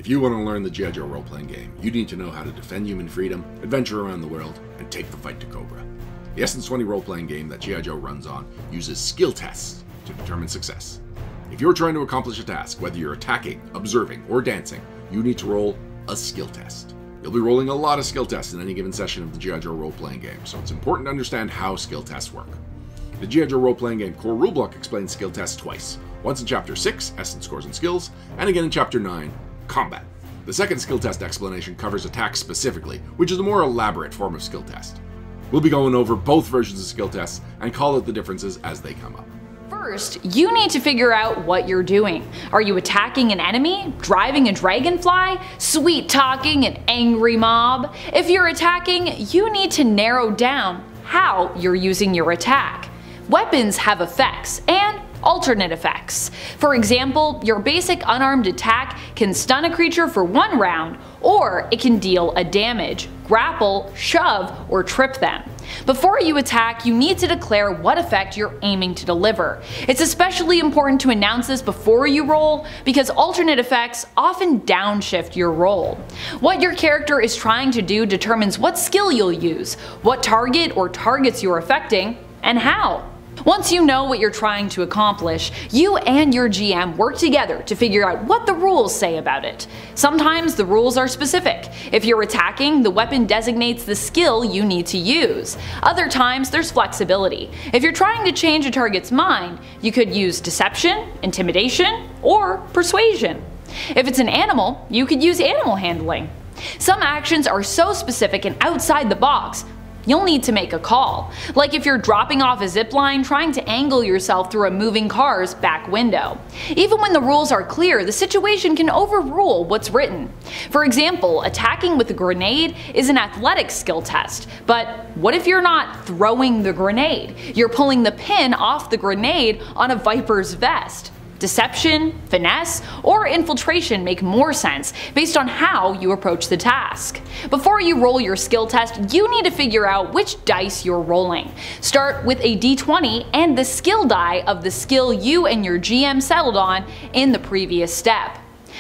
If you want to learn the G.I. Joe role-playing game, you need to know how to defend human freedom, adventure around the world, and take the fight to Cobra. The Essence 20 role-playing game that G.I. Joe runs on uses skill tests to determine success. If you're trying to accomplish a task, whether you're attacking, observing, or dancing, you need to roll a skill test. You'll be rolling a lot of skill tests in any given session of the G.I. Joe role-playing game, so it's important to understand how skill tests work. The G.I. Joe role-playing game core rulebook explains skill tests twice, once in Chapter 6, Essence Scores and Skills, and again in Chapter 9, Combat. The second skill test explanation covers attacks specifically, which is a more elaborate form of skill test. We'll be going over both versions of skill tests and call out the differences as they come up. First, you need to figure out what you're doing. Are you attacking an enemy? Driving a dragonfly? Sweet talking an angry mob? If you're attacking, you need to narrow down how you're using your attack. Weapons have effects and alternate effects. For example, your basic unarmed attack can stun a creature for 1 round, or it can deal a damage, grapple, shove, or trip them. Before you attack, you need to declare what effect you're aiming to deliver. It's especially important to announce this before you roll, because alternate effects often downshift your roll. What your character is trying to do determines what skill you'll use, what target or targets you're affecting, and how. Once you know what you're trying to accomplish, you and your GM work together to figure out what the rules say about it. Sometimes the rules are specific. If you're attacking, the weapon designates the skill you need to use. Other times there's flexibility. If you're trying to change a target's mind, you could use deception, intimidation, or persuasion. If it's an animal, you could use animal handling. Some actions are so specific and outside the box, you'll need to make a call. Like if you're dropping off a zipline trying to angle yourself through a moving car's back window. Even when the rules are clear, the situation can overrule what's written. For example, attacking with a grenade is an athletic skill test, but what if you're not throwing the grenade? You're pulling the pin off the grenade on a Viper's vest. Deception, finesse, or infiltration make more sense based on how you approach the task. Before you roll your skill test, you need to figure out which dice you're rolling. Start with a d20 and the skill die of the skill you and your GM settled on in the previous step.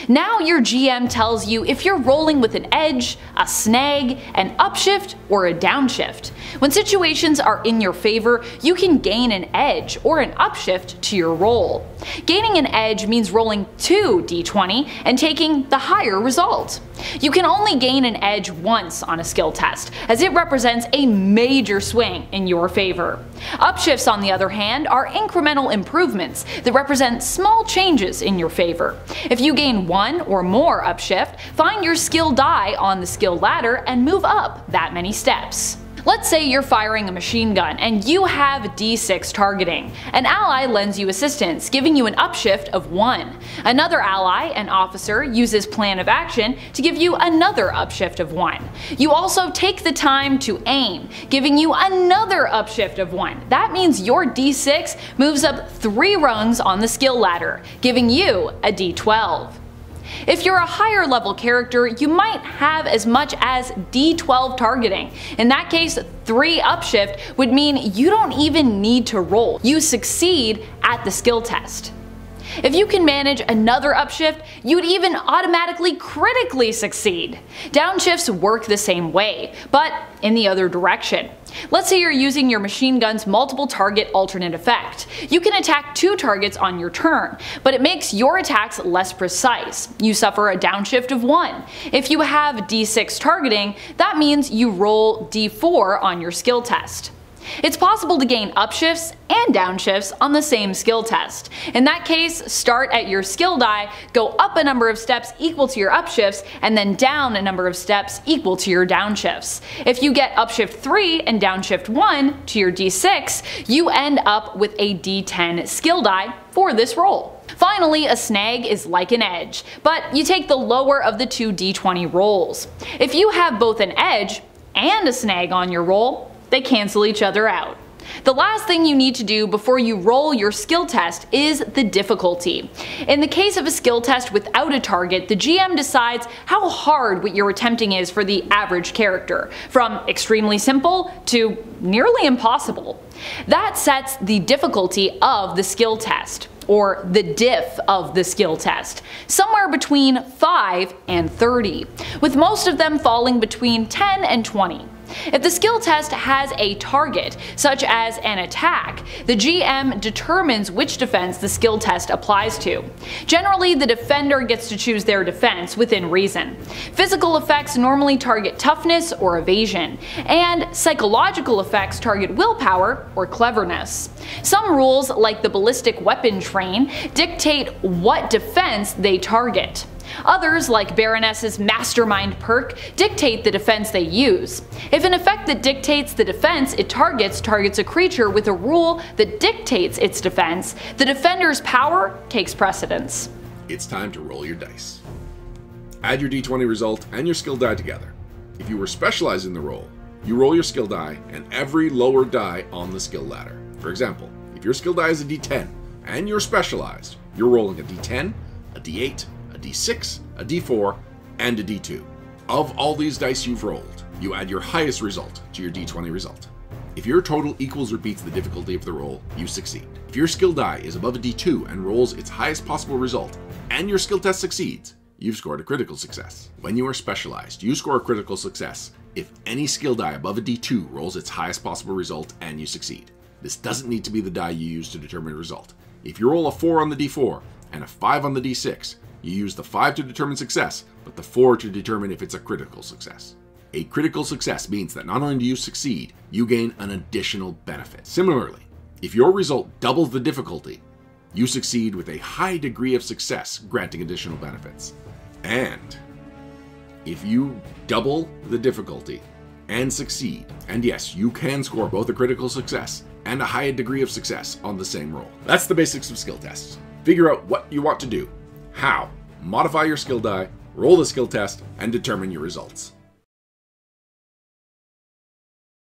Now your GM tells you if you're rolling with an edge, a snag, an upshift, or a downshift. When situations are in your favor, you can gain an edge or an upshift to your roll. Gaining an edge means rolling 2 d20 and taking the higher result. You can only gain an edge once on a skill test, as it represents a major swing in your favor. Upshifts, on the other hand, are incremental improvements that represent small changes in your favor. If you gain 1 or more upshift, find your skill die on the skill ladder and move up that many steps. Let's say you're firing a machine gun and you have D6 targeting. An ally lends you assistance, giving you an upshift of 1. Another ally, an officer, uses plan of action to give you another upshift of 1. You also take the time to aim, giving you another upshift of 1. That means your D6 moves up 3 rungs on the skill ladder, giving you a D12. If you're a higher level character, you might have as much as D12 targeting. In that case, 3 upshift would mean you don't even need to roll. You succeed at the skill test. If you can manage another upshift, you'd even automatically critically succeed. Downshifts work the same way, but in the other direction. Let's say you're using your machine gun's multiple target alternate effect. You can attack 2 targets on your turn, but it makes your attacks less precise. You suffer a downshift of 1. If you have D6 targeting, that means you roll D4 on your skill test. It's possible to gain upshifts and downshifts on the same skill test. In that case, start at your skill die, go up a number of steps equal to your upshifts, and then down a number of steps equal to your downshifts. If you get upshift 3 and downshift 1 to your d6, you end up with a d10 skill die for this roll. Finally, a snag is like an edge, but you take the lower of the 2 d20 rolls. If you have both an edge and a snag on your roll, they cancel each other out. The last thing you need to do before you roll your skill test is the difficulty. In the case of a skill test without a target, the GM decides how hard what you're attempting is for the average character, from extremely simple to nearly impossible. That sets the difficulty of the skill test. or the diff of the skill test, somewhere between 5 and 30, with most of them falling between 10 and 20. If the skill test has a target, such as an attack, the GM determines which defense the skill test applies to. Generally, the defender gets to choose their defense within reason. Physical effects normally target toughness or evasion, and psychological effects target willpower or cleverness. Some rules, like the ballistic weapon train, dictate what defense they target. Others, like Baroness's Mastermind perk, dictate the defense they use. If an effect that dictates the defense it targets a creature with a rule that dictates its defense, the defender's power takes precedence. It's time to roll your dice. Add your d20 result and your skill die together. If you were specialized in the roll, you roll your skill die and every lower die on the skill ladder. For example, if your skill die is a d10 and you're specialized, you're rolling a d10, a d8, a d6, a d4, and a d2. Of all these dice you've rolled, you add your highest result to your d20 result. If your total equals or beats the difficulty of the roll, you succeed. If your skill die is above a d2 and rolls its highest possible result, and your skill test succeeds, you've scored a critical success. When you are specialized, you score a critical success if any skill die above a d2 rolls its highest possible result and you succeed. This doesn't need to be the die you use to determine a result. If you roll a 4 on the d4 and a 5 on the d6, you use the 5 to determine success, but the 4 to determine if it's a critical success. A critical success means that not only do you succeed, you gain an additional benefit. Similarly, if your result doubles the difficulty, you succeed with a high degree of success, granting additional benefits. And if you double the difficulty and succeed, and yes, you can score both a critical success and a high degree of success on the same roll. That's the basics of skill tests. Figure out what you want to do, how, modify your skill die, roll the skill test, and determine your results.